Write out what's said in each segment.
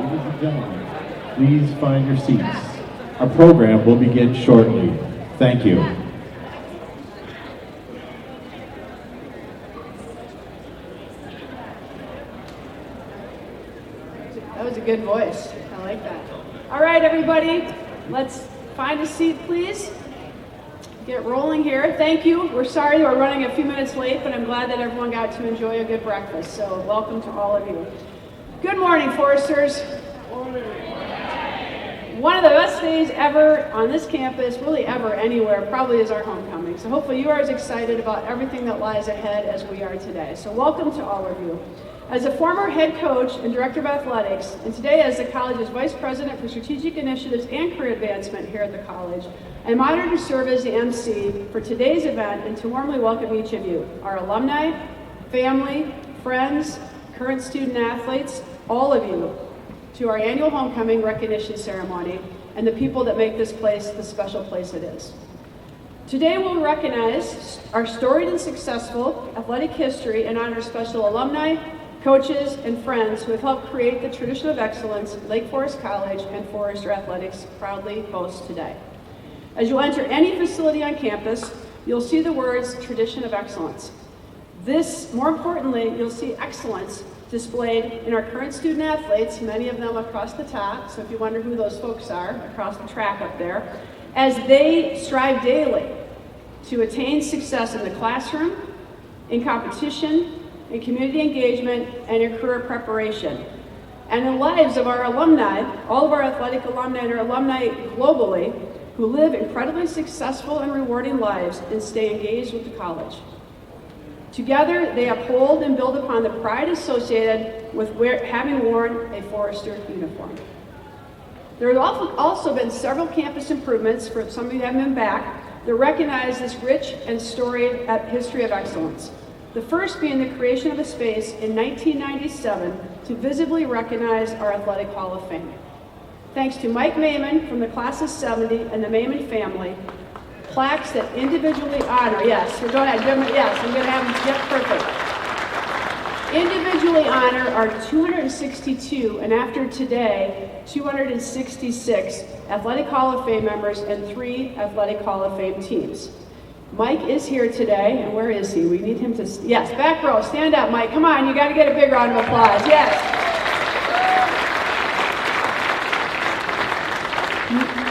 Ladies and gentlemen, please find your seats. Our program will begin shortly. Thank you. That was a good voice. I like that. All right, everybody, let's find a seat, please. Get rolling here. Thank you. We're sorry we're running a few minutes late, but I'm glad that everyone got to enjoy a good breakfast. So welcome to all of you. Good morning, Foresters. One of the best days ever on this campus, really ever anywhere, probably is our homecoming. So hopefully you are as excited about everything that lies ahead as we are today. So welcome to all of you. As a former head coach and director of athletics, and today as the college's vice president for strategic initiatives and career advancement here at the college, I'm honored to serve as the MC for today's event and to warmly welcome each of you, our alumni, family, friends, current student athletes, all of you, to our annual homecoming recognition ceremony and the people that make this place the special place it is. Today we'll recognize our storied and successful athletic history and honor special alumni, coaches, and friends who have helped create the tradition of excellence Lake Forest College and Forester Athletics proudly boast today. As you enter any facility on campus, you'll see the words tradition of excellence. More importantly, you'll see excellence displayed in our current student athletes, many of them across the top, so if you wonder who those folks are, across the track up there, as they strive daily to attain success in the classroom, in competition, in community engagement, and in career preparation. And in the lives of our alumni, all of our athletic alumni and our alumni globally, who live incredibly successful and rewarding lives and stay engaged with the college. Together, they uphold and build upon the pride associated with having worn a Forester uniform. There have also been several campus improvements, for some of you haven't been back, that recognize this rich and storied history of excellence. The first being the creation of a space in 1997 to visibly recognize our Athletic Hall of Fame. Thanks to Mike Maiman from the class of '70 and the Maiman family, plaques that individually honor, yes, we're going to have, yes, I'm going to have them, yep, perfect. Individually honor our 262, and after today, 266 Athletic Hall of Fame members and 3 Athletic Hall of Fame teams. Mike is here today, and where is he? We need him to, yes, back row, stand up, Mike, come on, you got to get a big round of applause, yes.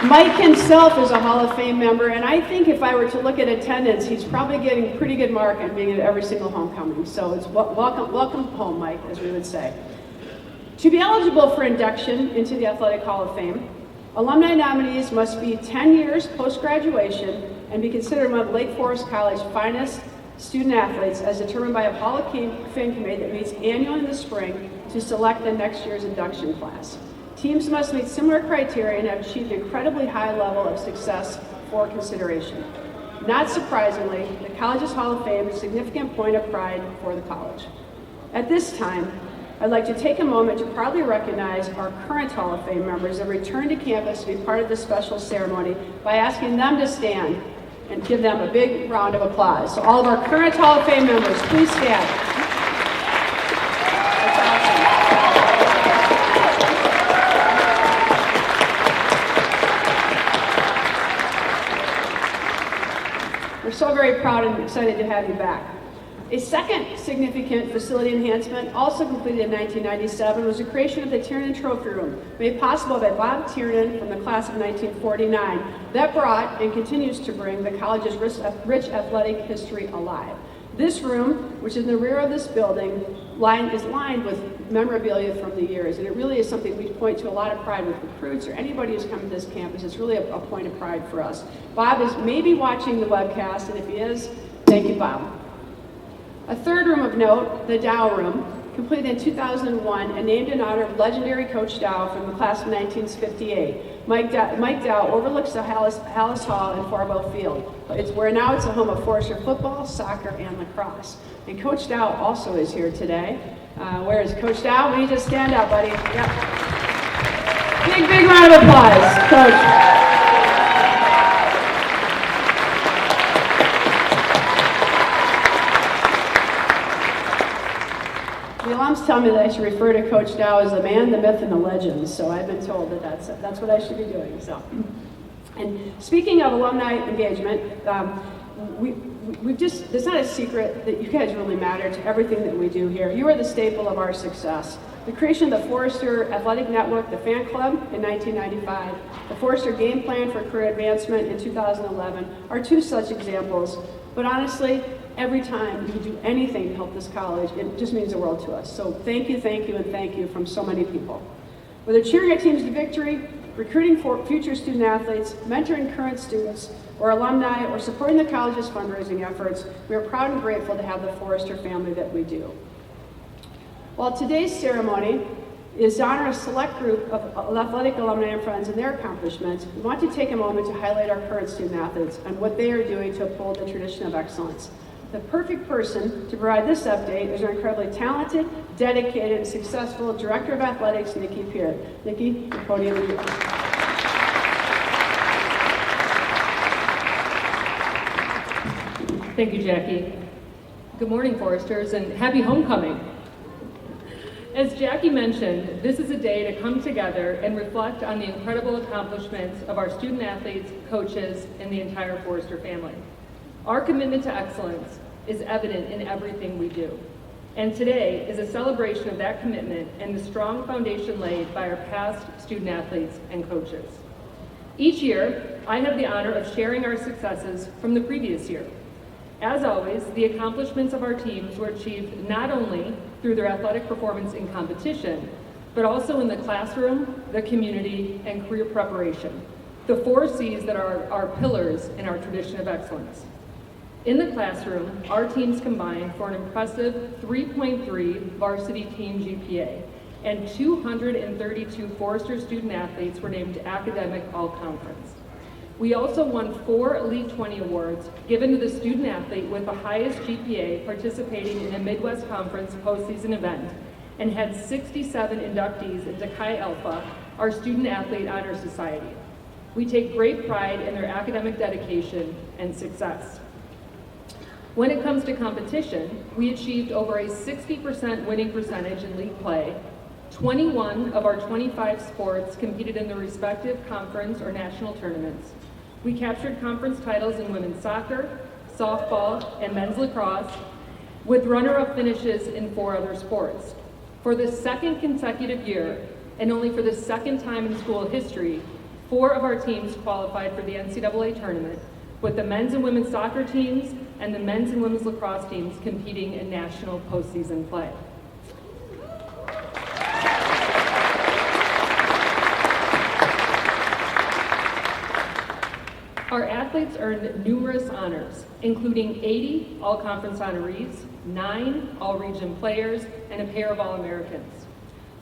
Mike himself is a Hall of Fame member, and I think if I were to look at attendance, he's probably getting a pretty good mark on being at every single homecoming. So it's welcome home, Mike, as we would say. To be eligible for induction into the Athletic Hall of Fame, alumni nominees must be 10 years post-graduation and be considered one of Lake Forest College's finest student athletes as determined by a Hall of Fame committee that meets annually in the spring to select the next year's induction class. Teams must meet similar criteria and have achieved an incredibly high level of success for consideration. Not surprisingly, the college's Hall of Fame is a significant point of pride for the college. At this time, I'd like to take a moment to proudly recognize our current Hall of Fame members that returned to campus to be part of this special ceremony by asking them to stand and give them a big round of applause. So all of our current Hall of Fame members, please stand. We're so very proud and excited to have you back. A second significant facility enhancement, also completed in 1997, was the creation of the Tiernan Trophy Room, made possible by Bob Tiernan from the class of 1949. That brought and continues to bring the college's rich athletic history alive. This room, which is in the rear of this building, is lined with memorabilia from the years, and it really is something we point to a lot of pride with recruits or anybody who's come to this campus. It's really a point of pride for us. Bob is maybe watching the webcast, and if he is, thank you, Bob. A third room of note, the Dow Room, completed in 2001 and named in honor of legendary Coach Dow from the class of 1958. Mike Dow overlooks the Hallis Hall and Farwell Field. It's a home of Forester football, soccer, and lacrosse. And Coach Dow also is here today. Where is Coach Dow? Will you just stand up, buddy? Yep. Big round of applause, Coach. The alums tell me that I should refer to Coach Dow as the man, the myth, and the legend, so I've been told that that's what I should be doing. So, and speaking of alumni engagement, it's not a secret that you guys really matter to everything that we do here. You are the staple of our success. The creation of the Forrester Athletic Network, the F.A.N Club in 1995, the Forrester Game Plan for Career Advancement in 2011 are two such examples. But honestly, every time you do anything to help this college, it just means the world to us. So thank you, and thank you from so many people. Whether cheering our teams to victory, recruiting for future student athletes, mentoring current students, or alumni, or supporting the college's fundraising efforts, we are proud and grateful to have the Forrester family that we do. While today's ceremony is to honor a select group of athletic alumni and friends and their accomplishments, we want to take a moment to highlight our current student athletes and what they are doing to uphold the tradition of excellence. The perfect person to provide this update is our incredibly talented, dedicated, and successful Director of Athletics, Nicki Pieart. Nicki, the podium is yours. Thank you, Jackie. Good morning, Foresters, and happy homecoming. As Jackie mentioned, this is a day to come together and reflect on the incredible accomplishments of our student athletes, coaches, and the entire Forrester family. Our commitment to excellence is evident in everything we do. And today is a celebration of that commitment and the strong foundation laid by our past student athletes and coaches. Each year, I have the honor of sharing our successes from the previous year. As always, the accomplishments of our teams were achieved not only through their athletic performance in competition, but also in the classroom, the community, and career preparation, the 4 C's that are our pillars in our tradition of excellence. In the classroom, our teams combined for an impressive 3.3 varsity team GPA, and 232 Forrester student athletes were named Academic All-Conference. We also won 4 Elite 20 awards given to the student athlete with the highest GPA participating in a Midwest Conference postseason event, and had 67 inductees into Chi Alpha, our student athlete honor society. We take great pride in their academic dedication and success. When it comes to competition, we achieved over a 60% winning percentage in league play. 21 of our 25 sports competed in the respective conference or national tournaments. We captured conference titles in women's soccer, softball, and men's lacrosse, with runner-up finishes in 4 other sports. For the 2nd consecutive year, and only for the 2nd time in school history, 4 of our teams qualified for the NCAA tournament, with the men's and women's soccer teams and the men's and women's lacrosse teams competing in national postseason play. Our athletes earned numerous honors, including 80 All-Conference honorees, 9 All-Region players, and a pair of All-Americans.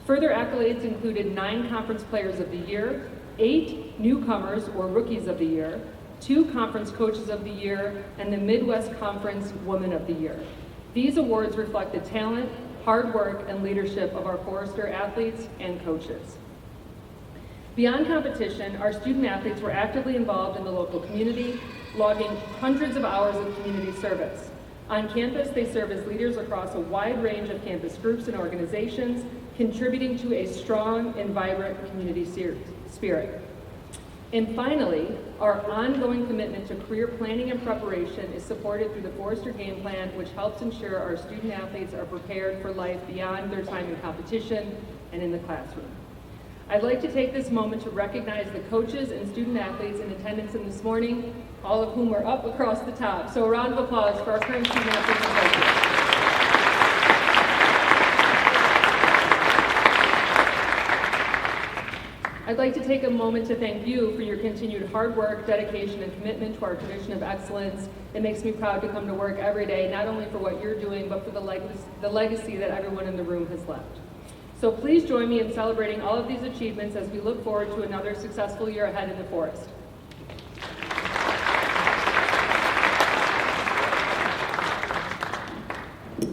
Further accolades included 9 Conference Players of the Year, 8 Newcomers or Rookies of the Year, 2 Conference Coaches of the Year, and the Midwest Conference Woman of the Year. These awards reflect the talent, hard work, and leadership of our Forrester athletes and coaches. Beyond competition, our student athletes were actively involved in the local community, logging hundreds of hours of community service. On campus, they serve as leaders across a wide range of campus groups and organizations, contributing to a strong and vibrant community spirit. And finally, our ongoing commitment to career planning and preparation is supported through the Forrester Game Plan, which helps ensure our student athletes are prepared for life beyond their time in competition and in the classroom. I'd like to take this moment to recognize the coaches and student athletes in attendance this morning, all of whom are up across the top. So a round of applause for our current student athletes and coaches. I'd like to take a moment to thank you for your continued hard work, dedication, and commitment to our tradition of excellence. It makes me proud to come to work every day, not only for what you're doing, but for the legacy that everyone in the room has left. So please join me in celebrating all of these achievements as we look forward to another successful year ahead in the Forest.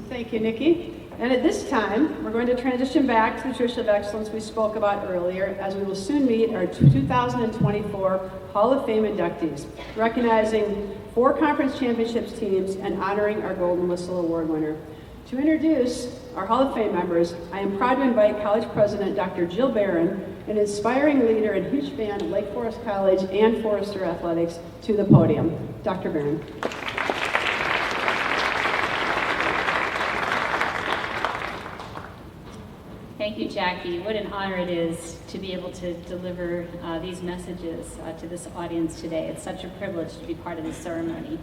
Thank you, Nicki. And at this time, we're going to transition back to the tradition of excellence we spoke about earlier, as we will soon meet our 2024 Hall of Fame inductees, recognizing 4 conference championships teams and honoring our Golden Whistle Award winner. To introduce our Hall of Fame members, I am proud to invite College President Dr. Jill Barron, an inspiring leader and huge fan of Lake Forest College and Forester Athletics, to the podium. Dr. Barron. Thank you, Jackie. What an honor it is to be able to deliver these messages to this audience today. It's such a privilege to be part of this ceremony.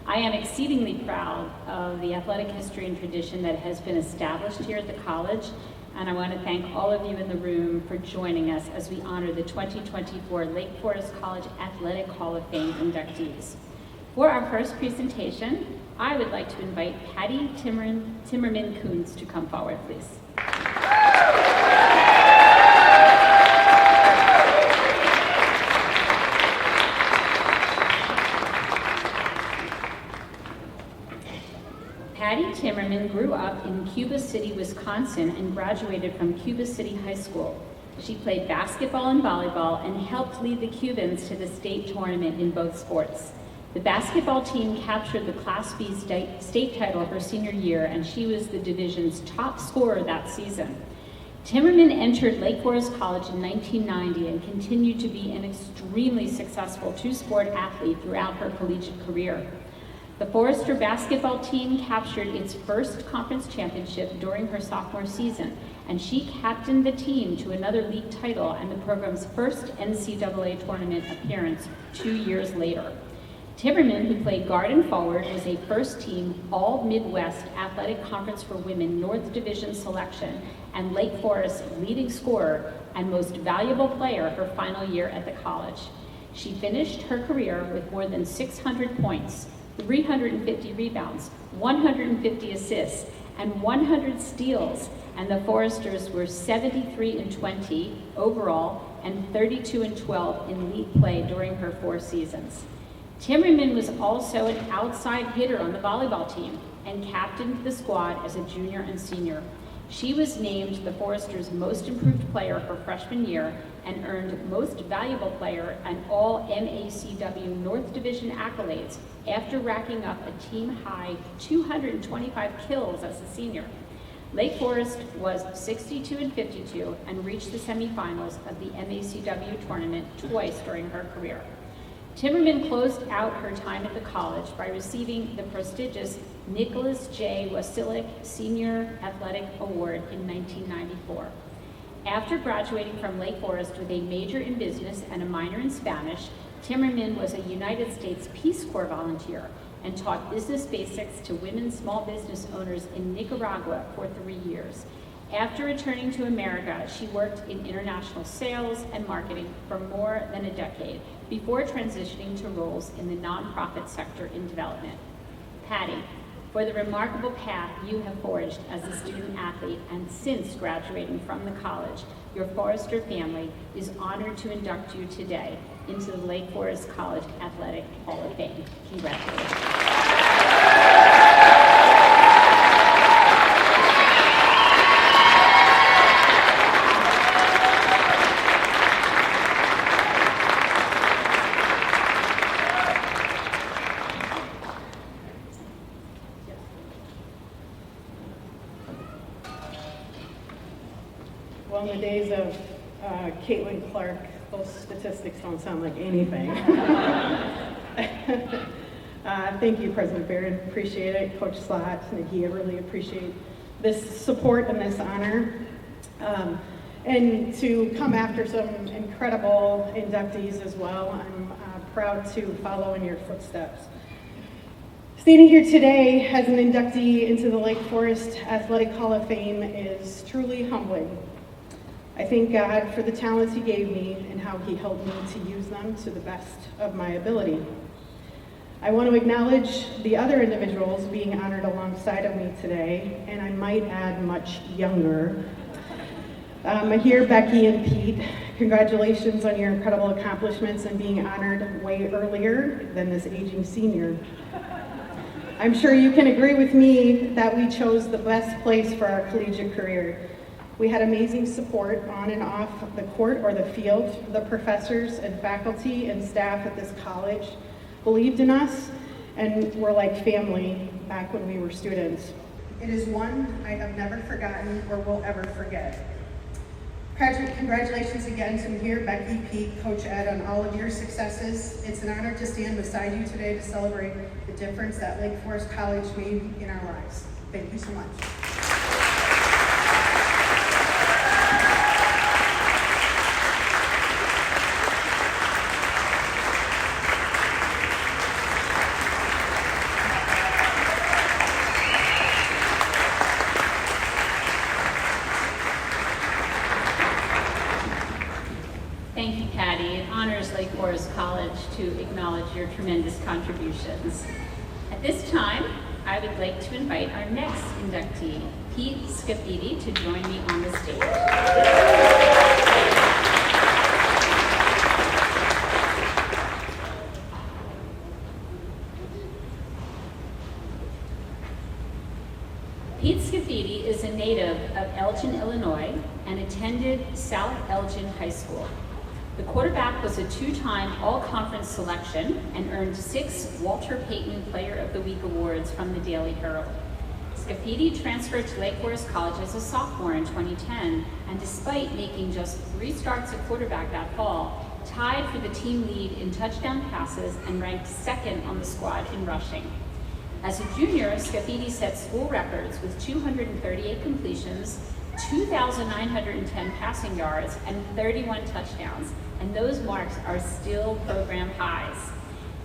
I am exceedingly proud of the athletic history and tradition that has been established here at the college, and I want to thank all of you in the room for joining us as we honor the 2024 Lake Forest College Athletic Hall of Fame inductees. For our first presentation, I would like to invite Patty Timmerman-Coons to come forward, please. Patty Timmerman grew up in Cuba City, Wisconsin, and graduated from Cuba City High School. She played basketball and volleyball and helped lead the Cubans to the state tournament in both sports. The basketball team captured the Class B state title her senior year, and she was the division's top scorer that season. Timmerman entered Lake Forest College in 1990 and continued to be an extremely successful two-sport athlete throughout her collegiate career. The Forester basketball team captured its first conference championship during her sophomore season, and she captained the team to another league title and the program's first NCAA tournament appearance 2 years later. Timmerman, who played guard and forward, was a first-team All-Midwest Athletic Conference for Women North Division selection and Lake Forest's leading scorer and most valuable player her final year at the college. She finished her career with more than 600 points, 350 rebounds, 150 assists, and 100 steals, and the Foresters were 73-20 overall and 32-12 in league play during her 4 seasons. Timmerman was also an outside hitter on the volleyball team and captained the squad as a junior and senior. She was named the Foresters' most improved player her freshman year and earned most valuable player and all MACW North Division accolades after racking up a team-high 225 kills as a senior. Lake Forest was 62-52 and reached the semifinals of the MACW tournament twice during her career. Timmerman closed out her time at the college by receiving the prestigious Nicholas J. Wasilik Senior Athletic Award in 1994. After graduating from Lake Forest with a major in business and a minor in Spanish, Timmerman was a United States Peace Corps volunteer and taught business basics to women small business owners in Nicaragua for 3 years. After returning to America, she worked in international sales and marketing for more than a decade before transitioning to roles in the nonprofit sector in development. Patty, for the remarkable path you have forged as a student athlete and since graduating from the college, your Forester family is honored to induct you today into the Lake Forest College Athletic Hall of Fame. Congratulations. Well, in the days of Caitlin Clark, those statistics don't sound like anything. Thank you, President Barron. Appreciate it. Coach Slott, Nicki, I really appreciate this support and this honor. And to come after some incredible inductees as well, I'm proud to follow in your footsteps. Standing here today as an inductee into the Lake Forest Athletic Hall of Fame is truly humbling. I thank God for the talents He gave me and how He helped me to use them to the best of my ability. I want to acknowledge the other individuals being honored alongside of me today, and I might add much younger. Here, Becky and Pete, congratulations on your incredible accomplishments and being honored way earlier than this aging senior. I'm sure you can agree with me that we chose the best place for our collegiate career. We had amazing support on and off the court or the field. The professors and faculty and staff at this college believed in us and were like family back when we were students. It is one I have never forgotten or will ever forget. Congratulations again to Mahir, Becky, Pete, Coach Ed on all of your successes. It's an honor to stand beside you today to celebrate the difference that Lake Forest College made in our lives. Thank you so much. Thank you, Patty. It honors Lake Forest College to acknowledge your tremendous contributions. At this time, I would like to invite our next inductee, Pete Scafidi, to join me on the stage. Pete Scafidi is a native of Elgin, Illinois, and attended South Elgin High School. The quarterback was a two-time all-conference selection and earned 6 Walter Payton Player of the Week awards from the Daily Herald. Scafidi transferred to Lake Forest College as a sophomore in 2010, and despite making just 3 starts at quarterback that fall, tied for the team lead in touchdown passes and ranked 2nd on the squad in rushing. As a junior, Scafidi set school records with 238 completions, 2,910 passing yards, and 31 touchdowns, and those marks are still program highs.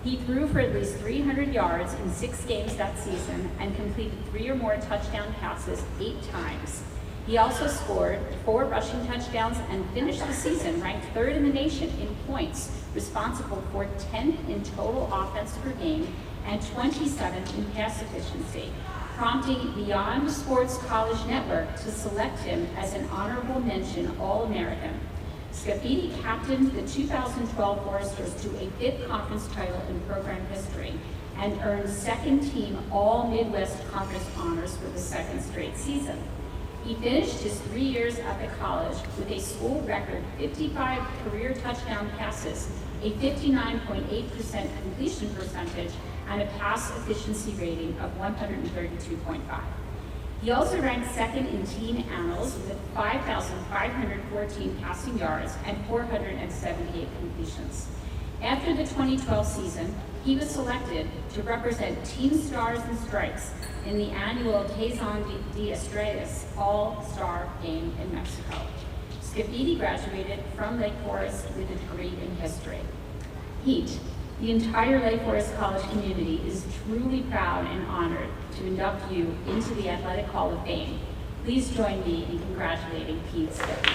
He threw for at least 300 yards in 6 games that season and completed 3 or more touchdown passes 8 times. He also scored 4 rushing touchdowns and finished the season ranked 3rd in the nation in points, responsible for 10th in total offense per game and 27th in pass efficiency, prompting Beyond Sports College Network to select him as an honorable mention All-American. Scafidi captained the 2012 Foresters to a 5th conference title in program history and earned 2nd team All-Midwest Conference honors for the 2nd straight season. He finished his 3 years up at college with a school record 55 career touchdown passes, a 59.8% completion percentage, and a pass efficiency rating of 132.5. He also ranked 2nd in team annals with 5,514 passing yards and 478 completions. After the 2012 season, he was selected to represent Team Stars and Stripes in the annual Quezon de Estrellas All-Star Game in Mexico. Scafidi graduated from Lake Forest with a degree in history. Pete, the entire Lake Forest College community is truly proud and honored to induct you into the Athletic Hall of Fame. Please join me in congratulating Pete Scafidi.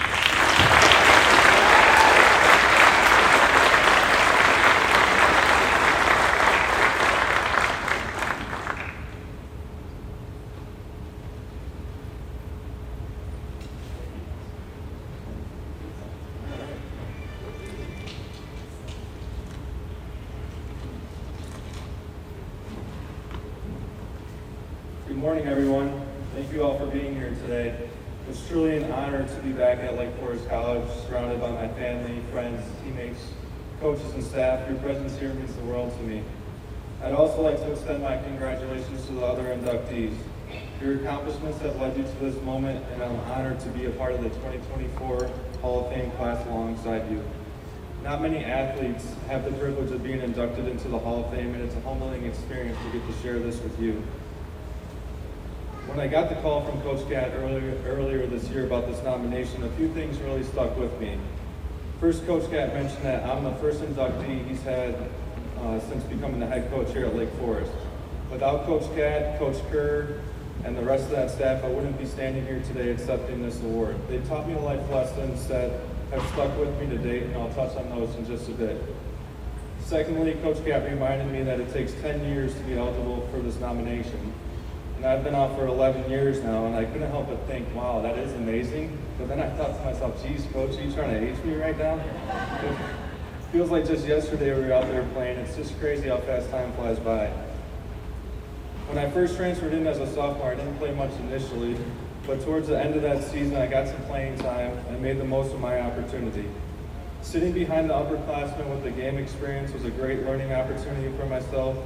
Good morning, everyone. Thank you all for being here today. It's truly an honor to be back at Lake Forest College, surrounded by my family, friends, teammates, coaches, and staff. Your presence here means the world to me. I'd also like to extend my congratulations to the other inductees. Your accomplishments have led you to this moment, and I'm honored to be a part of the 2024 Hall of Fame class alongside you. Not many athletes have the privilege of being inducted into the Hall of Fame, and it's a humbling experience to get to share this with you. When I got the call from Coach Cat earlier this year about this nomination, a few things really stuck with me. First, Coach Cat mentioned that I'm the first inductee he's had since becoming the head coach here at Lake Forest. Without Coach Cat, Coach Kerr, and the rest of that staff, I wouldn't be standing here today accepting this award. They taught me life lessons that have stuck with me to date, and I'll touch on those in just a bit. Secondly, Coach Cat reminded me that it takes 10 years to be eligible for this nomination. And I've been out for 11 years now, and I couldn't help but think, wow, that is amazing. But then I thought to myself, geez, Coach, are you trying to age me right now? It feels like just yesterday we were out there playing. It's just crazy how fast time flies by. When I first transferred in as a sophomore, I didn't play much initially, but towards the end of that season, I got some playing time and made the most of my opportunity. Sitting behind the upperclassmen with the game experience was a great learning opportunity for myself.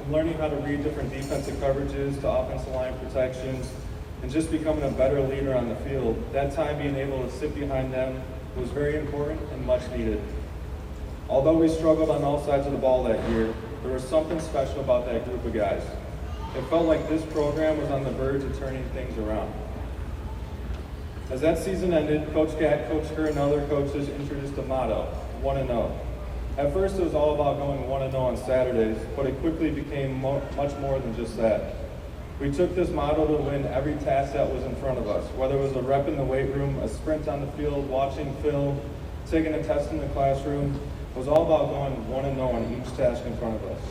from learning how to read different defensive coverages to offensive line protections, and just becoming a better leader on the field. That time being able to sit behind them was very important and much needed. Although we struggled on all sides of the ball that year, there was something special about that group of guys. It felt like this program was on the verge of turning things around. As that season ended, Coach Cat, Coach Kerr, and other coaches introduced a motto, 1-0. At first it was all about going 1-0 on Saturdays, but it quickly became much more than just that. We took this motto to win every task that was in front of us, whether it was a rep in the weight room, a sprint on the field, watching film, taking a test in the classroom. It was all about going 1-0 on each task in front of us.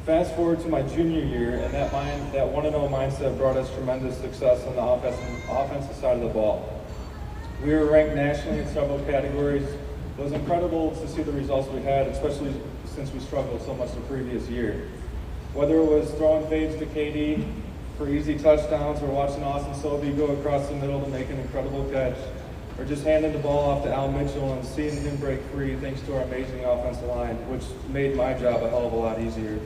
Fast forward to my junior year, and that 1-0 mindset brought us tremendous success on the offensive side of the ball. We were ranked nationally in several categories. It was incredible to see the results we had, especially since we struggled so much the previous year. Whether it was throwing fades to KD for easy touchdowns, or watching Austin Sobey go across the middle to make an incredible catch, or just handing the ball off to Al Mitchell and seeing him break free thanks to our amazing offensive line, which made my job a hell of a lot easier.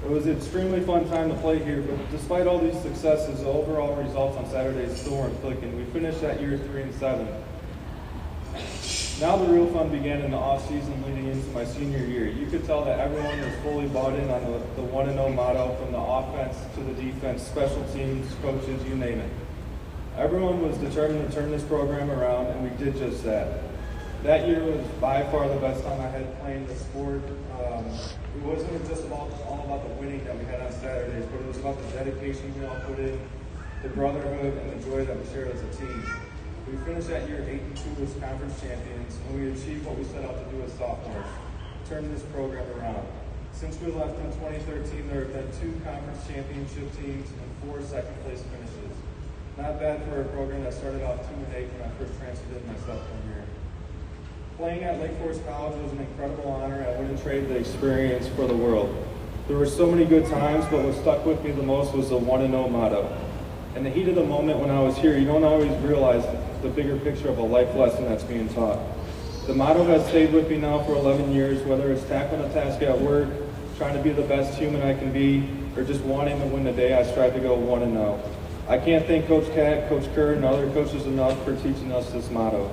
It was an extremely fun time to play here, but despite all these successes, the overall results on Saturdays still weren't clicking. We finished that year 3-7. Now the real fun began in the off-season leading into my senior year. You could tell that everyone was fully bought in on the 1-0 motto, from the offense to the defense, special teams, coaches, you name it. Everyone was determined to turn this program around, and we did just that. That year was by far the best time I had playing the sport. It wasn't just all about the winning that we had on Saturdays, but it was about the dedication we all put in, the brotherhood, and the joy that we shared as a team. We finished that year 8-2 as conference champions, and we achieved what we set out to do as sophomores, turn this program around. Since we left in 2013, there have been 2 conference championship teams and 4 second-place finishes. Not bad for a program that started off 2-8 when I first transferred in my sophomore year. Playing at Lake Forest College was an incredible honor. I wouldn't trade the experience for the world. There were so many good times, but what stuck with me the most was the 1-0 motto. In the heat of the moment when I was here, you don't always realize the bigger picture of a life lesson that's being taught. The motto has stayed with me now for 11 years, whether it's tackling a task at work, trying to be the best human I can be, or just wanting to win the day. I strive to go 1-0. I can't thank Coach Cat, Coach Kerr, and other coaches enough for teaching us this motto.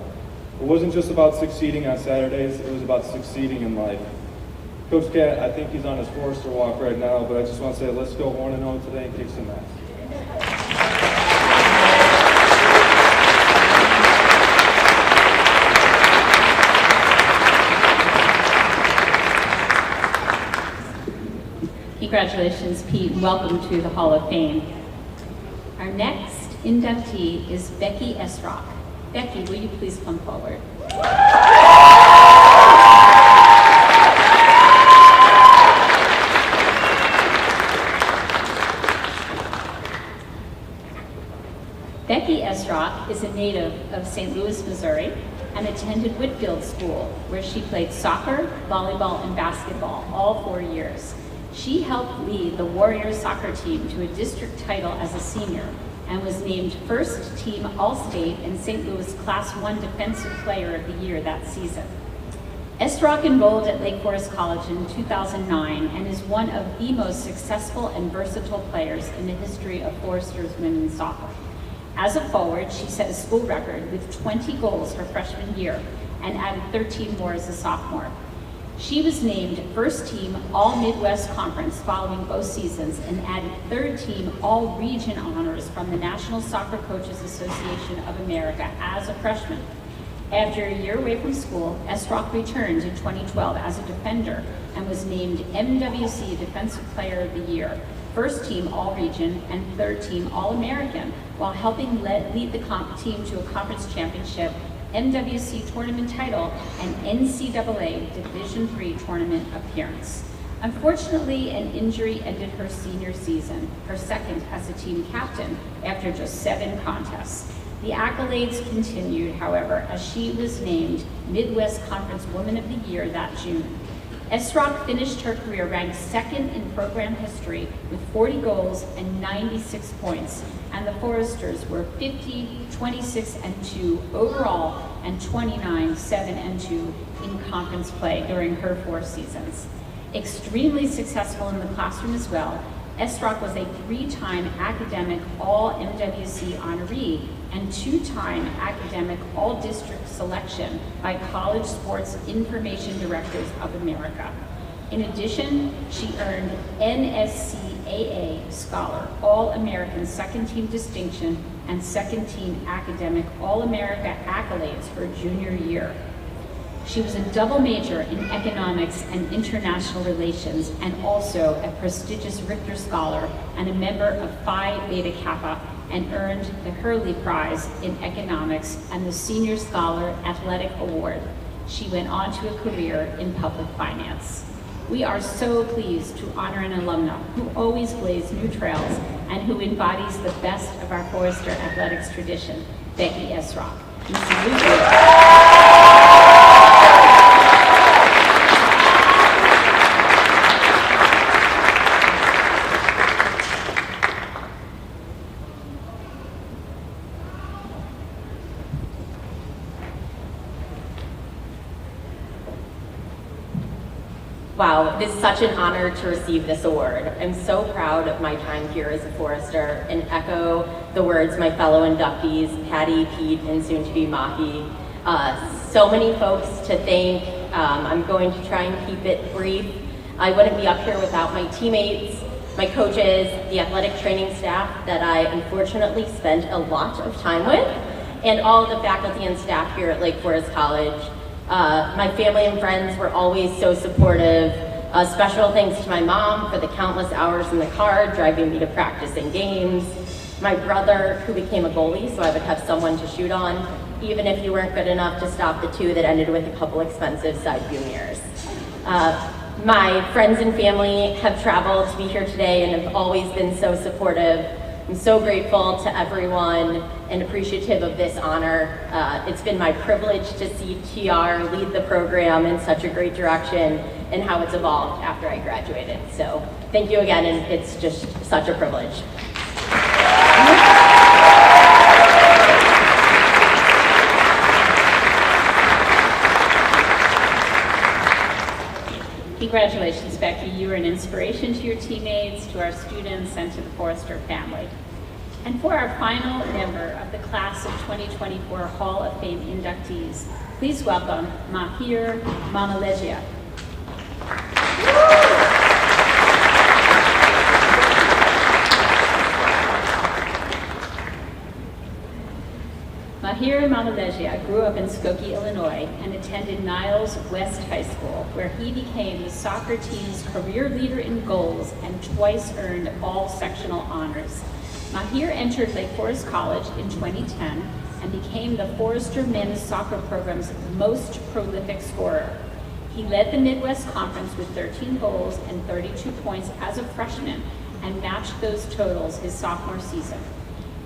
It wasn't just about succeeding on Saturdays, it was about succeeding in life. Coach Cat, I think he's on his Forrester walk right now, but I just want to say let's go 1-0 today and kick some ass. Congratulations, Pete, and welcome to the Hall of Fame. Our next inductee is Becky Esrock. Becky, will you please come forward? Becky Esrock is a native of St. Louis, Missouri, and attended Whitfield School, where she played soccer, volleyball, and basketball all 4 years. She helped lead the Warriors soccer team to a district title as a senior and was named first team All-State and St. Louis Class 1 Defensive Player of the Year that season. Esrock enrolled at Lake Forest College in 2009 and is one of the most successful and versatile players in the history of Forester's women's soccer. As a forward, she set a school record with 20 goals her freshman year and added 13 more as a sophomore. She was named first team All-Midwest Conference following both seasons and added third team All-Region honors from the National Soccer Coaches Association of America as a freshman. After a year away from school, Esrock returned in 2012 as a defender and was named MWC Defensive Player of the Year, first team All-Region and third team All-American, while helping lead the team to a conference championship, MWC tournament title, and NCAA Division III tournament appearance. Unfortunately, an injury ended her senior season, her second as a team captain, after just 7 contests. The accolades continued, however, as she was named Midwest Conference Woman of the Year that June. Esrock finished her career ranked second in program history with 40 goals and 96 points, and the Foresters were 50, 26-2 overall and 29, 7-2 in conference play during her 4 seasons. Extremely successful in the classroom as well, Esrock was a 3-time academic All-MWC honoree and 2-time academic All-District selection by College Sports Information Directors of America. In addition, she earned NCAA Scholar All-American Second Team Distinction and Second Team Academic All-America accolades her junior year. She was a double major in economics and international relations and also a prestigious Richter Scholar and a member of Phi Beta Kappa, and earned the Hurley Prize in economics and the Senior Scholar Athletic Award. She went on to a career in public finance. We are so pleased to honor an alumna who always blazed new trails and who embodies the best of our Forrester athletics tradition, Becky Esrock. We salute you. Wow, it is such an honor to receive this award. I'm so proud of my time here as a Forrester and echo the words my fellow inductees, Patty, Pete, and soon to be Maki. So many folks to thank. I'm going to try and keep it brief. I wouldn't be up here without my teammates, my coaches, the athletic training staff that I unfortunately spent a lot of time with, and all the faculty and staff here at Lake Forest College. My family and friends were always so supportive. Special thanks to my mom for the countless hours in the car driving me to practice and games. My brother, who became a goalie so I would have someone to shoot on, even if you weren't good enough to stop the 2 that ended with a couple expensive side view mirrors. My friends and family have traveled to be here today and have always been so supportive. I'm so grateful to everyone and appreciative of this honor. It's been my privilege to see TR lead the program in such a great direction and how it's evolved after I graduated. So thank you again, and it's just such a privilege. Congratulations, Becky. You are an inspiration to your teammates, to our students, and to the Forrester family. And for our final member of the class of 2024 Hall of Fame inductees, please welcome Mahir Mamalegia. Mahir Mamalegia grew up in Skokie, Illinois, and attended Niles West High School, where he became the soccer team's career leader in goals and twice earned all sectional honors. Mahir entered Lake Forest College in 2010 and became the Forrester men's soccer program's most prolific scorer. He led the Midwest Conference with 13 goals and 32 points as a freshman and matched those totals his sophomore season.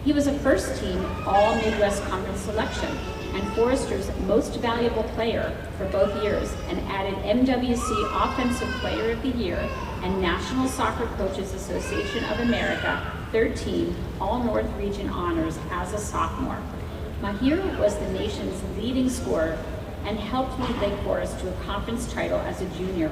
He was a first-team All-Midwest Conference selection and Forrester's most valuable player for both years, and added MWC Offensive Player of the Year and National Soccer Coaches Association of America third team All-North Region honors as a sophomore. Mahir was the nation's leading scorer and helped lead Lake Forest to a conference title as a junior.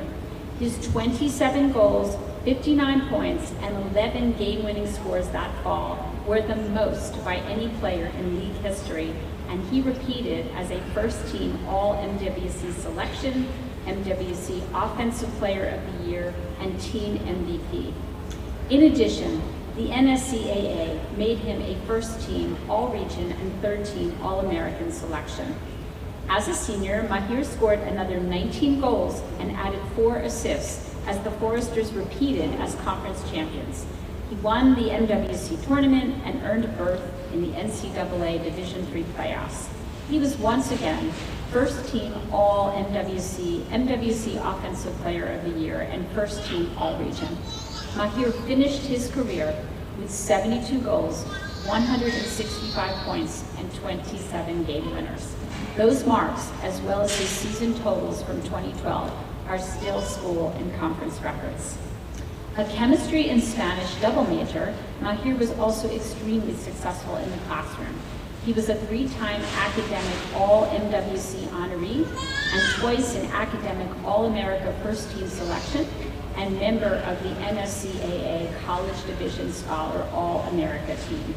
His 27 goals, 59 points, and 11 game-winning scores that fall were the most by any player in league history, and he repeated as a first-team All-MWC selection, MWC Offensive Player of the Year, and Team MVP. In addition, the NSCAA made him a first-team All-Region and third-team All-American selection. As a senior, Mahir scored another 19 goals and added 4 assists as the Foresters repeated as conference champions. He won the MWC tournament and earned a berth in the NCAA Division III playoffs. He was once again first-team All-MWC, MWC Offensive Player of the Year, and first-team All-Region. Mahir finished his career with 72 goals, 165 points, and 27 game winners. Those marks, as well as his season totals from 2012, are still school and conference records. A chemistry and Spanish double major, Mahir was also extremely successful in the classroom. He was a 3-time academic All-MWC honoree and twice an academic All-America First Team selection and member of the NCAA College Division Scholar All-America team.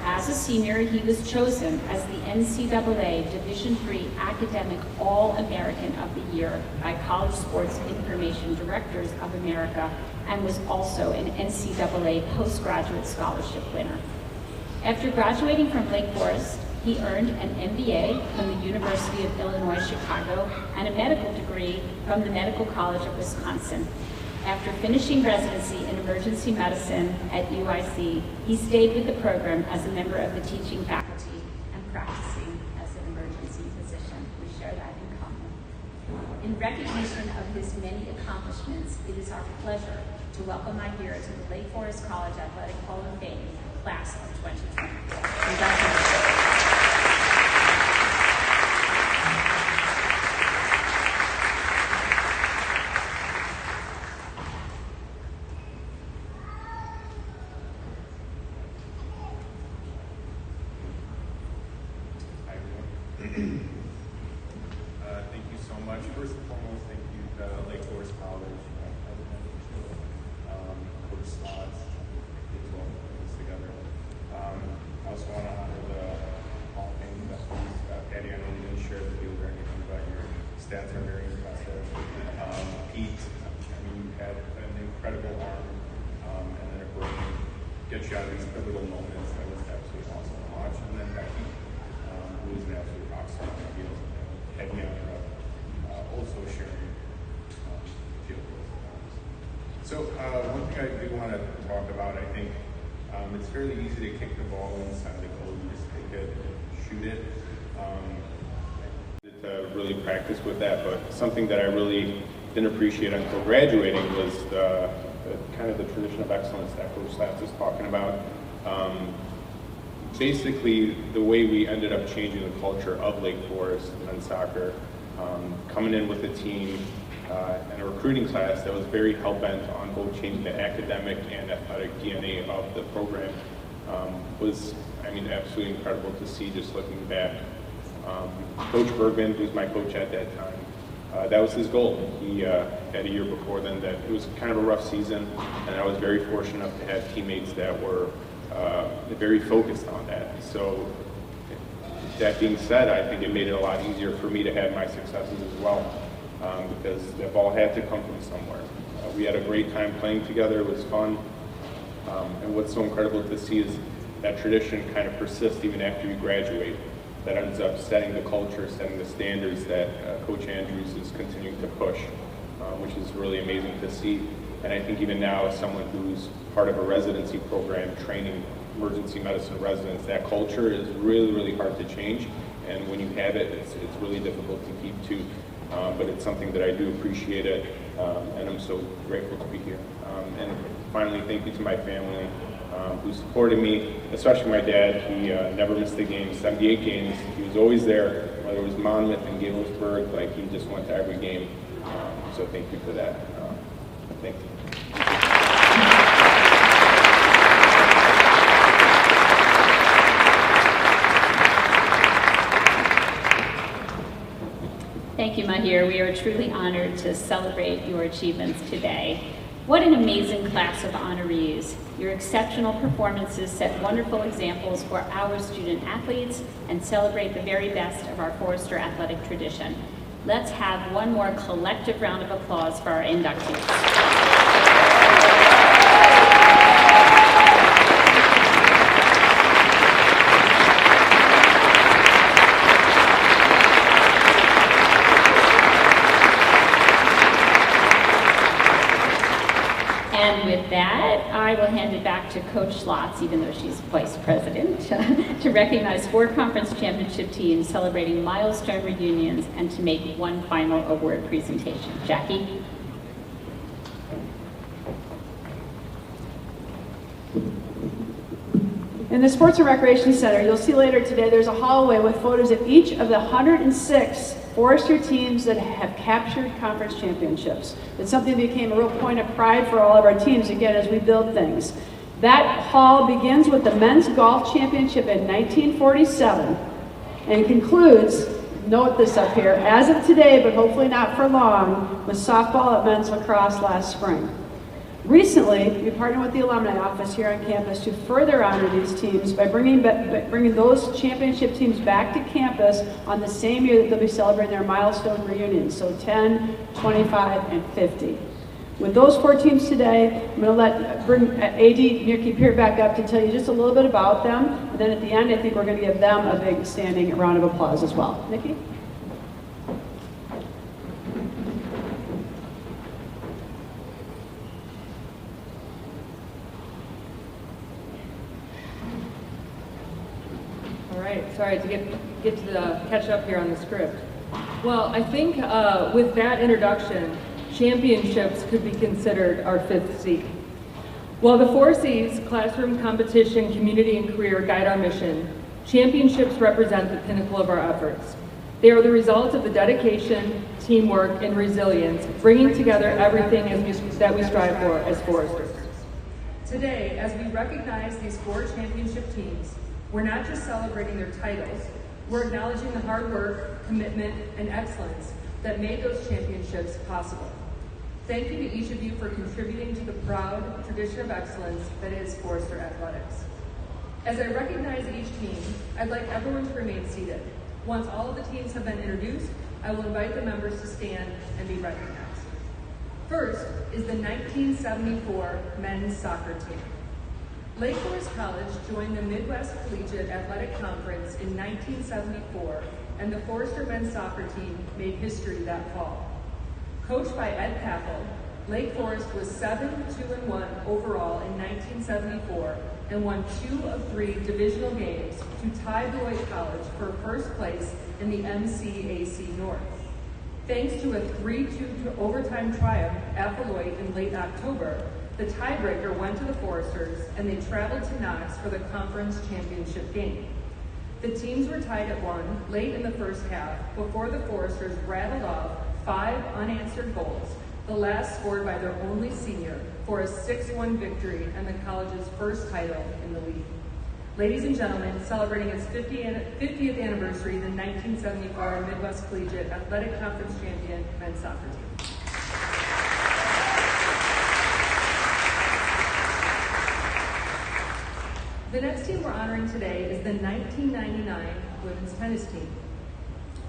As a senior, he was chosen as the NCAA Division III Academic All-American of the Year by College Sports Information Directors of America and was also an NCAA Postgraduate Scholarship winner. After graduating from Lake Forest, he earned an MBA from the University of Illinois Chicago and a medical degree from the Medical College of Wisconsin. After finishing residency in emergency medicine at UIC, he stayed with the program as a member of the teaching faculty and practicing as an emergency physician. We share that in common. In recognition of his many accomplishments, it is our pleasure to welcome my here to the Lake Forest College Athletic Hall of Fame, class of 2020. Congratulations. Thank you so much. First and foremost, thank you to Lake Forest College, Coach Slots, as well, putting this together. I also want to honor the Hall of Fame investors. Patty, I know you didn't share the deal or anything, but your stats are very impressive. Pete, I mean, you had an incredible arm and then a brain, get you out of these pivotal moments. That was absolutely awesome to watch. And then Becky, who is an absolute rock star on the field, heavy on her, also sharing the field with us. So one thing I do want to talk about, I think it's fairly easy to kick the ball inside the goal. You just take it and shoot it. To really practice with that, but something that I really didn't appreciate until graduating was the kind of the tradition of excellence that Coach Slats is talking about. Basically, the way we ended up changing the culture of Lake Forest men's soccer, coming in with a team and a recruiting class that was very hell-bent on both changing the academic and athletic DNA of the program, was, I mean, absolutely incredible to see just looking back. Coach Bergman, who's my coach at that time, that was his goal. He had a year before then that it was kind of a rough season, and I was very fortunate enough to have teammates that were very focused on that. So that being said, I think it made it a lot easier for me to have my successes as well, because the ball had to come from somewhere. We had a great time playing together. It was fun. And what's so incredible to see is that tradition kind of persists even after you graduate. That ends up setting the culture, setting the standards that Coach Andrews is continuing to push, which is really amazing to see. And I think even now, as someone who's part of a residency program training emergency medicine residents, that culture is really, really hard to change. And when you have it, it's really difficult to keep to. But it's something that I do appreciate it, and I'm so grateful to be here. And finally, thank you to my family who supported me, especially my dad. He never missed a game, 78 games. He was always there, whether it was Monmouth and Gilesburg, like he just went to every game. So thank you for that. Thank you. Thank you, Mahir. We are truly honored to celebrate your achievements today. What an amazing class of honorees. Your exceptional performances set wonderful examples for our student athletes and celebrate the very best of our Forester athletic tradition. Let's have one more collective round of applause for our inductees. And with that, I will hand it back to Coach Slots, even though she's vice president, to recognize 4 conference championship teams celebrating milestone reunions and to make one final award presentation. Jackie? In the Sports and Recreation Center, you'll see later today, there's a hallway with photos of each of the 106 Forester teams that have captured conference championships. It's something that became a real point of pride for all of our teams, again, as we build things. That haul begins with the men's golf championship in 1947 and concludes, note this up here, as of today, but hopefully not for long, with softball at men's lacrosse last spring. Recently, we partnered with the alumni office here on campus to further honor these teams by bringing those championship teams back to campus on the same year that they'll be celebrating their milestone reunions, so 10, 25, and 50. With those 4 teams today, I'm going to bring AD Nicki Pieart back up to tell you just a little bit about them, and then at the end, I think we're going to give them a big standing round of applause as well. Nicki? All right, sorry to get to the catch up here on the script. Well, I think with that introduction, championships could be considered our 5th C. While the 4 C's, classroom, competition, community, and career, guide our mission, championships represent the pinnacle of our efforts. They are the result of the dedication, teamwork, and resilience, bringing together everything that we strive for as Foresters. Today, as we recognize these 4 championship teams, we're not just celebrating their titles, we're acknowledging the hard work, commitment, and excellence that made those championships possible. Thank you to each of you for contributing to the proud tradition of excellence that is Forester Athletics. As I recognize each team, I'd like everyone to remain seated. Once all of the teams have been introduced, I will invite the members to stand and be recognized. First is the 1974 men's soccer team. Lake Forest College joined the Midwest Collegiate Athletic Conference in 1974, and the Forester men's soccer team made history that fall. Coached by Ed Kositzki, Lake Forest was 7-2-1 overall in 1974 and won 2 of 3 divisional games to tie Beloit College for first place in the MCAC North. Thanks to a 3-2 overtime triumph at Beloit in late October, the tiebreaker went to the Foresters and they traveled to Knox for the conference championship game. The teams were tied at 1 late in the first half before the Foresters rattled off 5 unanswered goals, the last scored by their only senior, for a 6-1 victory and the college's first title in the league. Ladies and gentlemen, celebrating its 50th anniversary, the 1974 Midwest Collegiate Athletic Conference champion men's soccer team. The next team we're honoring today is the 1999 women's tennis team.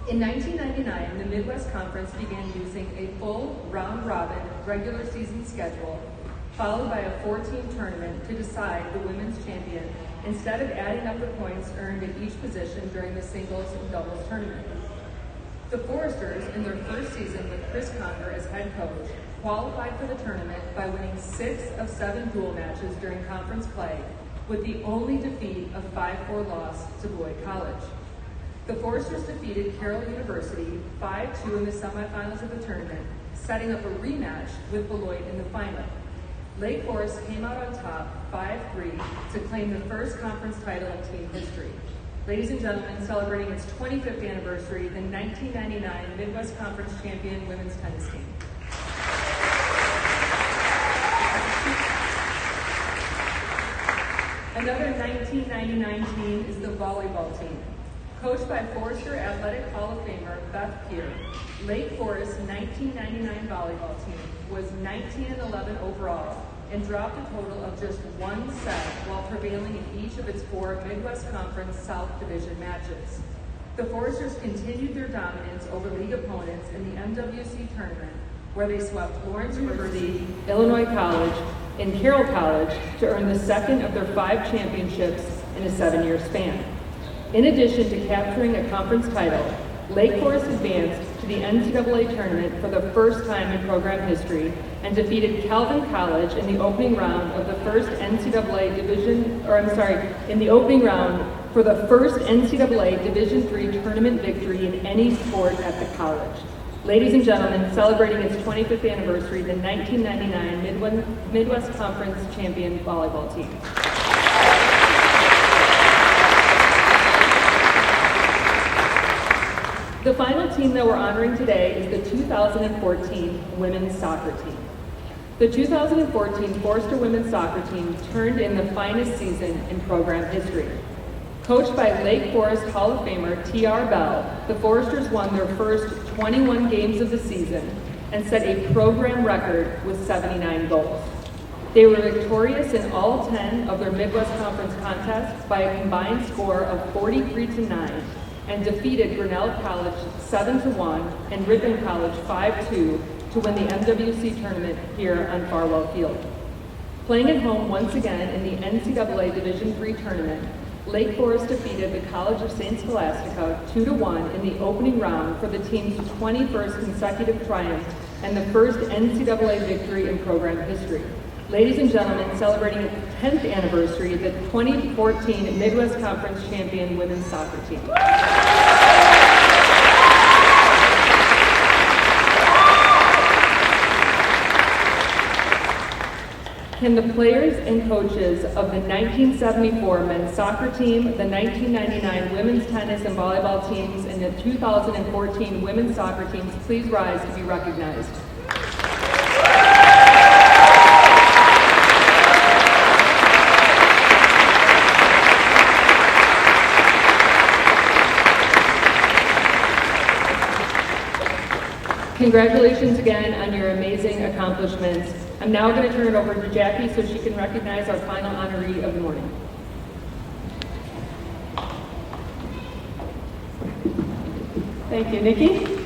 In 1999, the Midwest Conference began using a full round-robin regular season schedule, followed by a 4-team tournament to decide the women's champion, instead of adding up the points earned at each position during the singles and doubles tournament. The Foresters, in their first season with Chris Conger as head coach, qualified for the tournament by winning 6 of 7 dual matches during conference play, with the only defeat of 5-4 loss to Beloit College. The Foresters defeated Carroll University 5-2 in the semifinals of the tournament, setting up a rematch with Beloit in the final. Lake Forest came out on top 5-3 to claim the first conference title in team history. Ladies and gentlemen, celebrating its 25th anniversary, the 1999 Midwest Conference champion women's tennis team. Another 1999 team is the volleyball team. Coached by Forester Athletic Hall of Famer Beth Peer, Lake Forest's 1999 volleyball team was 19-11 overall and dropped a total of just 1 set while prevailing in each of its 4 Midwest Conference South Division matches. The Foresters continued their dominance over league opponents in the MWC tournament, where they swept Lawrence University, Illinois College, and Carroll College to earn the second of their 5 championships in a 7-year span. In addition to capturing a conference title, Lake Forest advanced to the NCAA tournament for the first time in program history and defeated Calvin College in the opening round of the first NCAA for the first NCAA Division III tournament victory in any sport at the college. Ladies and gentlemen, celebrating its 25th anniversary, the 1999 Midwest Conference champion volleyball team. The final team that we're honoring today is the 2014 women's soccer team. The 2014 Forester women's soccer team turned in the finest season in program history. Coached by Lake Forest Hall of Famer T.R. Bell, the Foresters won their first 21 games of the season and set a program record with 79 goals. They were victorious in all 10 of their Midwest Conference contests by a combined score of 43-9 and defeated Grinnell College 7-1 and Ripon College 5-2 to win the MWC tournament here on Farwell Field. Playing at home once again in the NCAA Division III tournament, Lake Forest defeated the College of St. Scholastica 2-1 in the opening round for the team's 21st consecutive triumph and the first NCAA victory in program history. Ladies and gentlemen, celebrating its 10th anniversary, the 2014 Midwest Conference champion women's soccer team. Can the players and coaches of the 1974 men's soccer team, the 1999 women's tennis and volleyball teams, and the 2014 women's soccer teams please rise to be recognized? Congratulations again on your amazing accomplishments. I'm now going to turn it over to Jackie so she can recognize our final honoree of the morning. Thank you, Nikki.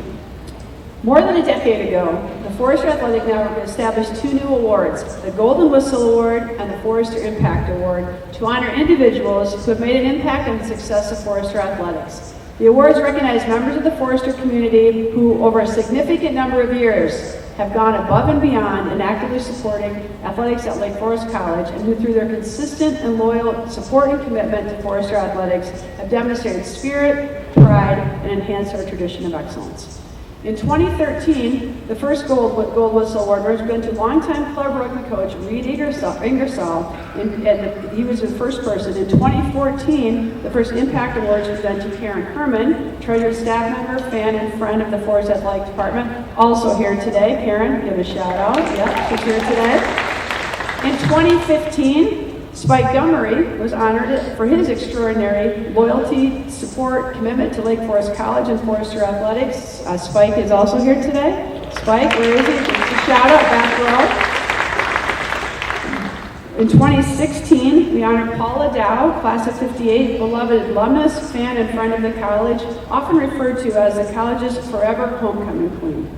More than a decade ago, the Forester Athletic Network established two new awards, the Golden Whistle Award and the Forester Impact Award, to honor individuals who have made an impact on the success of Forester athletics. The awards recognize members of the Forester community who, over a significant number of years, have gone above and beyond in actively supporting athletics at Lake Forest College and who, through their consistent and loyal support and commitment to Forester athletics, have demonstrated spirit, pride, and enhanced our tradition of excellence. In 2013, the first Gold Whistle Award was given to longtime club rugby coach Reed Ingersoll, and he was the first person. In 2014, the first Impact Award was given to Karen Herman, treasured staff member, fan, and friend of the Forest Athletic Department, also here today. Karen, give a shout out. Yep, she's here today. In 2015, Spike Gummery was honored for his extraordinary loyalty, support, commitment to Lake Forest College and Forester athletics. Spike is also here today. Spike, where is he? Just a shout out, back row. In 2016, we honored Paula Dow, class of 58, beloved alumnus, fan, and friend of the college, often referred to as the college's forever homecoming queen.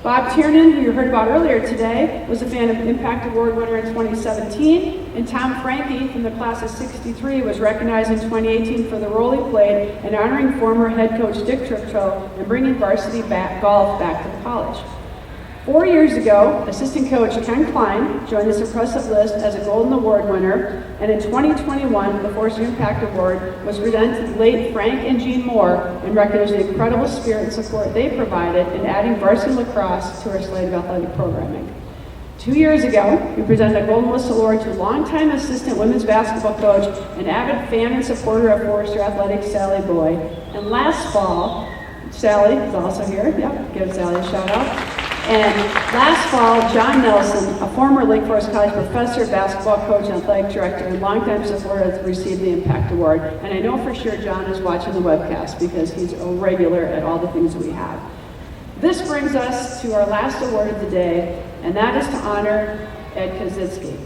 Bob Tiernan, who you heard about earlier today, was a Fan of Impact Award winner in 2017, and Tom Frankie from the class of 63 was recognized in 2018 for the role he played in honoring former head coach Dick Triptow and bringing varsity golf back to the college. 4 years ago, assistant coach Ken Klein joined this impressive list as a Golden Award winner, and in 2021, the Forester Impact Award was presented to the late Frank and Jean Moore in recognition of the incredible spirit and support they provided in adding varsity lacrosse to our slate of athletic programming. 2 years ago, we presented a Golden Whistle Award to longtime assistant women's basketball coach and avid fan and supporter of Forester Athletics, Sally Boyd. And last fall, Sally is also here. Yep, give Sally a shout out. And last fall, John Nelson, a former Lake Forest College professor, basketball coach, and athletic director, and longtime supporter, received the Impact Award. And I know for sure John is watching the webcast because he's a regular at all the things we have. This brings us to our last award of the day, and that is to honor Ed Kositzki.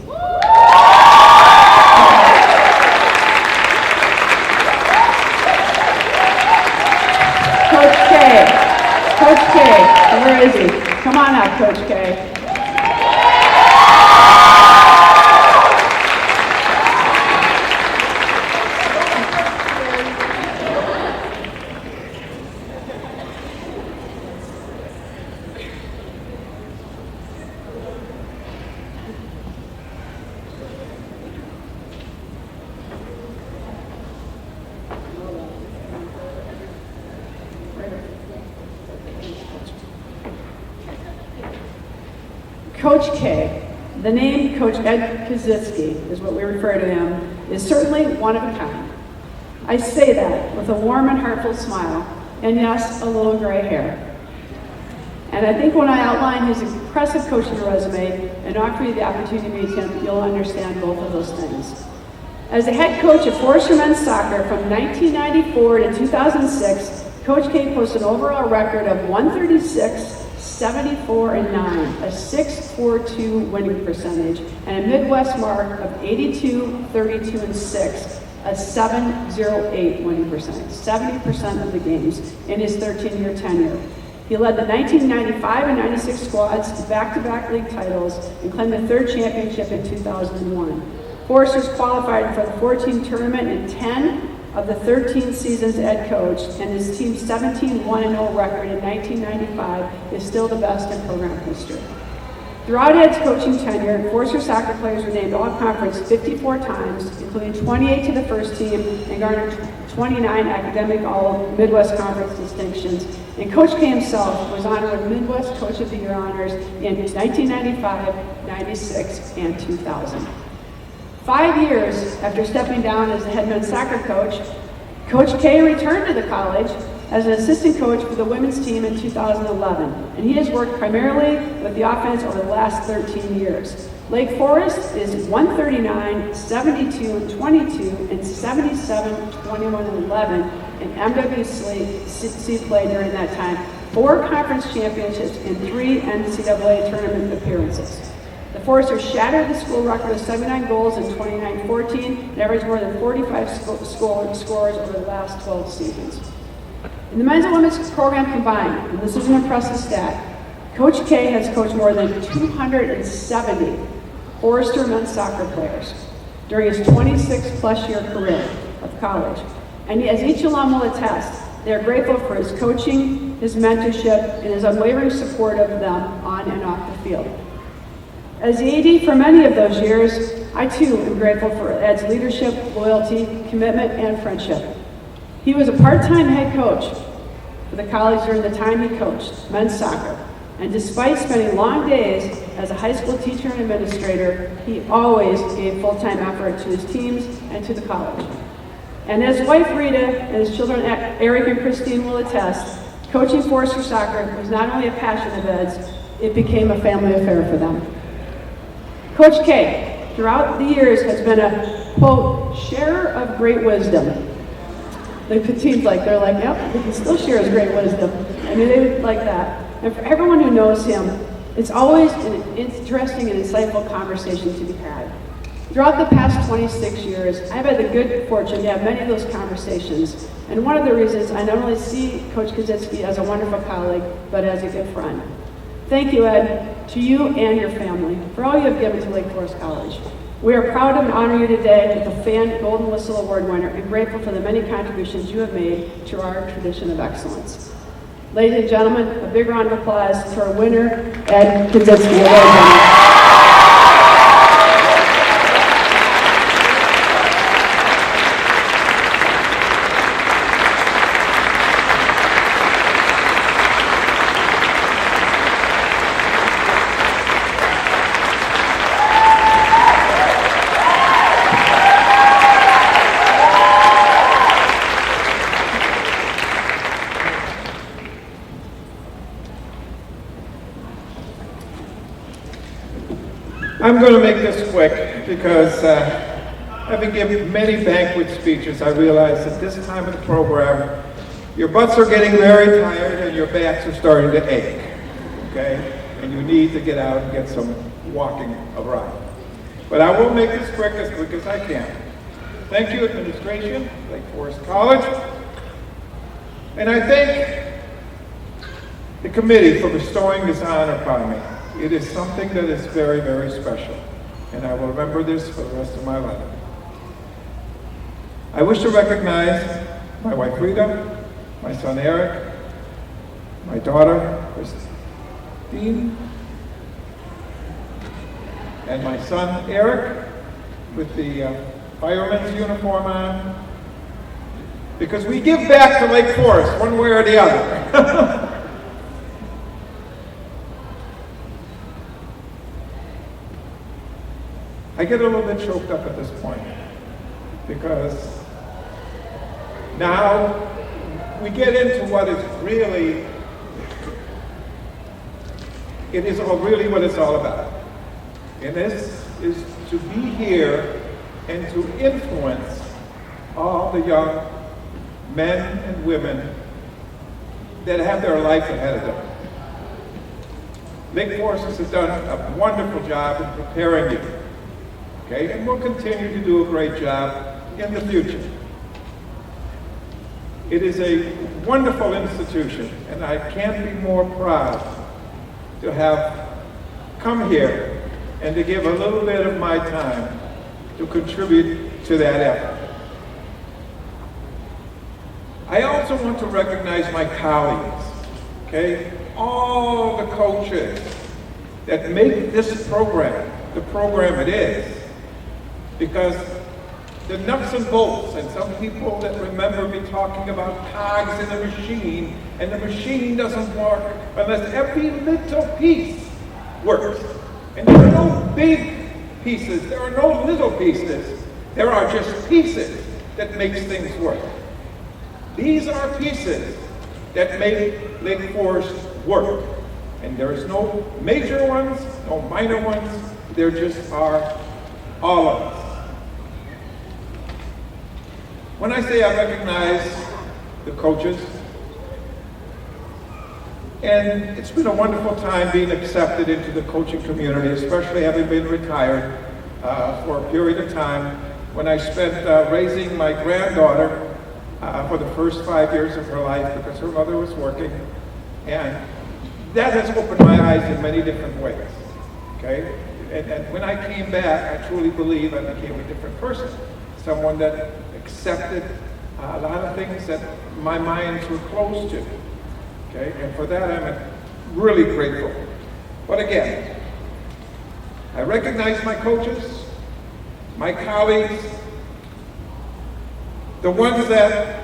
Coach K. Coach K. Where is he? Come on up, Coach K. Coach K, the name Coach Ed Kositzki is what we refer to him, is certainly one of a kind. I say that with a warm and heartfelt smile, and yes, a little gray hair. And I think when I outline his impressive coaching resume and offer you the opportunity to meet him, you'll understand both of those things. As the head coach of Forester men's soccer from 1994 to 2006, Coach K posted an overall record of 136, 74, and 9, a 6.42 winning percentage, and a Midwest mark of 82, 32, and 6, a 7.08 winning percentage, 70% of the games in his 13-year tenure. He led the 1995 and 96 squads to back-to-back league titles and claimed the third championship in 2001. Foresters qualified for the 14 tournament in 10 of the 13 seasons Ed coached, and his team's 17-1-0 record in 1995 is still the best in program history. Throughout Ed's coaching tenure, Forester soccer players were named All-Conference 54 times, including 28 to the first team, and garnered 29 academic All-Midwest Conference distinctions. And Coach K himself was honored with Midwest Coach of the Year honors in 1995, 96, and 2000. 5 years after stepping down as the head men's soccer coach, Coach K returned to the college as an assistant coach for the women's team in 2011, and he has worked primarily with the offense over the last 13 years. Lake Forest is 139, 72, and 22, and 77, 21, and 11 in MWC play during that time, 4 conference championships, and 3 NCAA tournament appearances. The Foresters shattered the school record of 79 goals in 29-14 and averaged more than 45 scores over the last 12 seasons. In the men's and women's program combined, and this is an impressive stat, Coach K has coached more than 270 Forester men's soccer players during his 26-plus year career of college. And as each alum will attest, they are grateful for his coaching, his mentorship, and his unwavering support of them on and off the field. As the AD for many of those years, I too am grateful for Ed's leadership, loyalty, commitment, and friendship. He was a part-time head coach for the college during the time he coached men's soccer. And despite spending long days as a high school teacher and administrator, he always gave full-time effort to his teams and to the college. And as wife Rita and his children Eric and Christine will attest, coaching Forester soccer was not only a passion of Ed's, it became a family affair for them. Coach K, throughout the years, has been a, quote, sharer of great wisdom. The teams they're like, yep, he can still share his great wisdom. I mean, they like that. And for everyone who knows him, it's always an interesting and insightful conversation to be had. Throughout the past 26 years, I've had the good fortune to have many of those conversations. And one of the reasons I not only see Coach Kositzki as a wonderful colleague, but as a good friend. Thank you, Ed, to you and your family, for all you have given to Lake Forest College. We are proud to honor you today with the F.A.N. Golden Whistle Award winner and grateful for the many contributions you have made to our tradition of excellence. Ladies and gentlemen, a big round of applause to our winner, Ed Kositzki. I'm going to make this quick because having given many banquet speeches, I realize at this time of the program, your butts are getting very tired and your backs are starting to ache, okay? And you need to get out and get some walking around. But I will make this quick as I can. Thank you, administration, Lake Forest College. And I thank the committee for bestowing this honor upon me. It is something that is very, very special, and I will remember this for the rest of my life. I wish to recognize my wife Rita, my son Eric, my daughter Christine, and my son Eric with the fireman's uniform on, because we give back to Lake Forest one way or the other. I get a little bit choked up at this point because now we get into what is really it is really what it's all about. And this is to be here and to influence all the young men and women that have their life ahead of them. Lake Forest has done a wonderful job in preparing you, okay? And we'll continue to do a great job in the future. It is a wonderful institution, and I can't be more proud to have come here and to give a little bit of my time to contribute to that effort. I also want to recognize my colleagues, okay? All the coaches that make this program the program it is, because the nuts and bolts, and some people that remember me talking about cogs in a machine, and the machine doesn't work unless every little piece works. And there are no big pieces, there are no little pieces, there are just pieces that makes things work. These are pieces that make Lake Forest work. And there is no major ones, no minor ones, there just are all of us. When I say I recognize the coaches, and it's been a wonderful time being accepted into the coaching community, especially having been retired for a period of time when I spent raising my granddaughter for the first 5 years of her life because her mother was working. And that has opened my eyes in many different ways, okay? And when I came back, I truly believe I became a different person. Someone that accepted a lot of things that my minds were closed to, okay? And for that, I'm really grateful. But again, I recognize my coaches, my colleagues, the ones that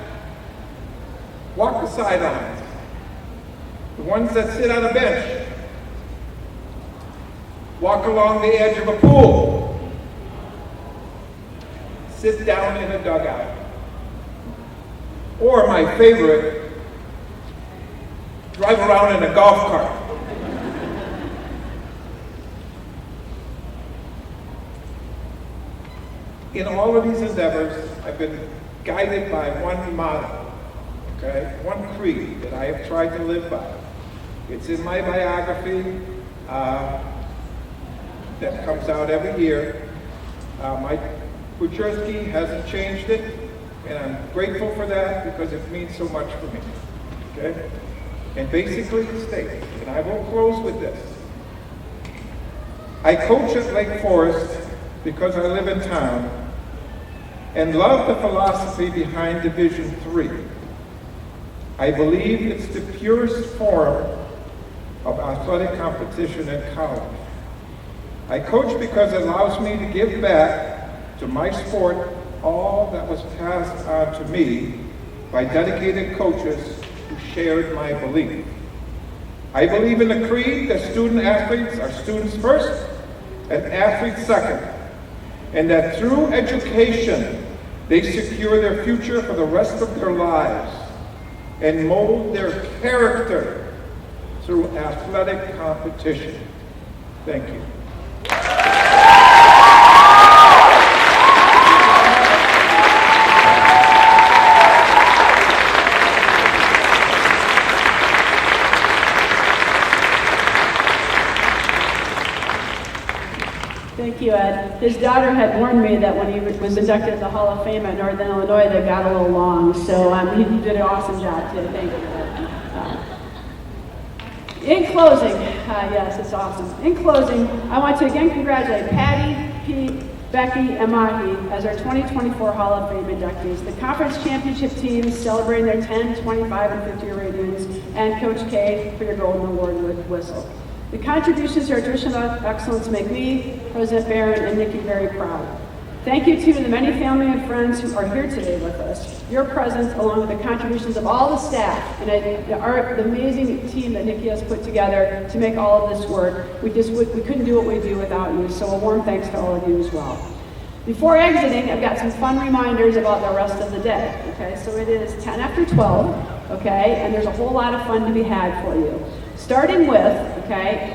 walk the sidelines, the ones that sit on a bench, walk along the edge of a pool, sit down in a dugout, or my favorite, drive around in a golf cart. In all of these endeavors, I've been guided by one motto, okay? One creed that I have tried to live by. It's in my biography that comes out every year. Mike Kuchersky hasn't changed it, and I'm grateful for that because it means so much for me, okay? And basically it states, and I will close with this. I coach at Lake Forest because I live in town and love the philosophy behind Division III. I believe it's the purest form of athletic competition in college. I coach because it allows me to give back to my sport all that was passed on to me by dedicated coaches who shared my belief. I believe in the creed that student athletes are students first and athletes second, and that through education they secure their future for the rest of their lives and mold their character through athletic competition. Thank you. Thank you, Ed. His daughter had warned me that when he was inducted to the Hall of Fame at Northern Illinois, they got a little long. So he did an awesome job too. Thank you. In closing, yes, it's awesome. In closing, I want to again congratulate Patty, Pete, Becky, and Mahi as our 2024 Hall of Fame inductees, the conference championship teams celebrating their 10, 25, and 50-year reunions, and Coach K for your Golden Award whistle. The contributions to our traditional excellence make me, President Barron, and Nicki very proud. Thank you to the many family and friends who are here today with us. Your presence, along with the contributions of all the staff and the amazing team that Nicki has put together to make all of this work, we couldn't do what we do without you, so a warm thanks to all of you as well. Before exiting, I've got some fun reminders about the rest of the day, okay? So it is 10 after 12, okay? And there's a whole lot of fun to be had for you. Starting with, okay?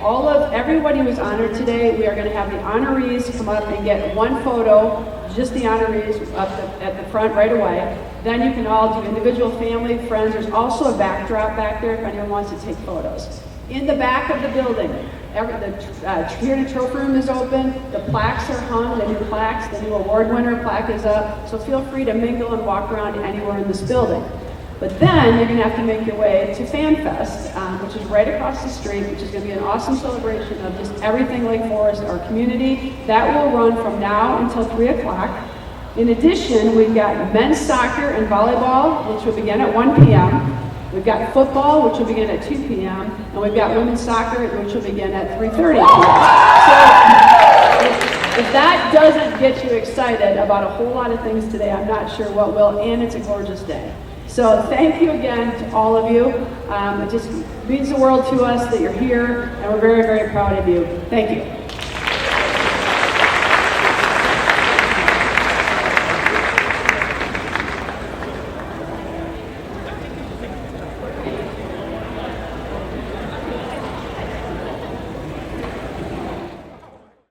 Everybody who was honored today, we are going to have the honorees come up and get one photo, just the honorees up at the front right away. Then you can all do individual, family, friends. There's also a backdrop back there if anyone wants to take photos. In the back of the building, the trophy room is open, the plaques are hung, the new plaques, the new award winner plaque is up, so feel free to mingle and walk around anywhere in this building. But then you're going to have to make your way to F.A.N Fest, which is right across the street, which is going to be an awesome celebration of just everything Lake Forest, our community. That will run from now until 3 o'clock. In addition, we've got men's soccer and volleyball, which will begin at 1 p.m. We've got football, which will begin at 2 p.m. And we've got women's soccer, which will begin at 3:30 p.m. So if that doesn't get you excited about a whole lot of things today, I'm not sure what will, and it's a gorgeous day. So thank you again to all of you. It just means the world to us that you're here, and we're very, very proud of you. Thank you.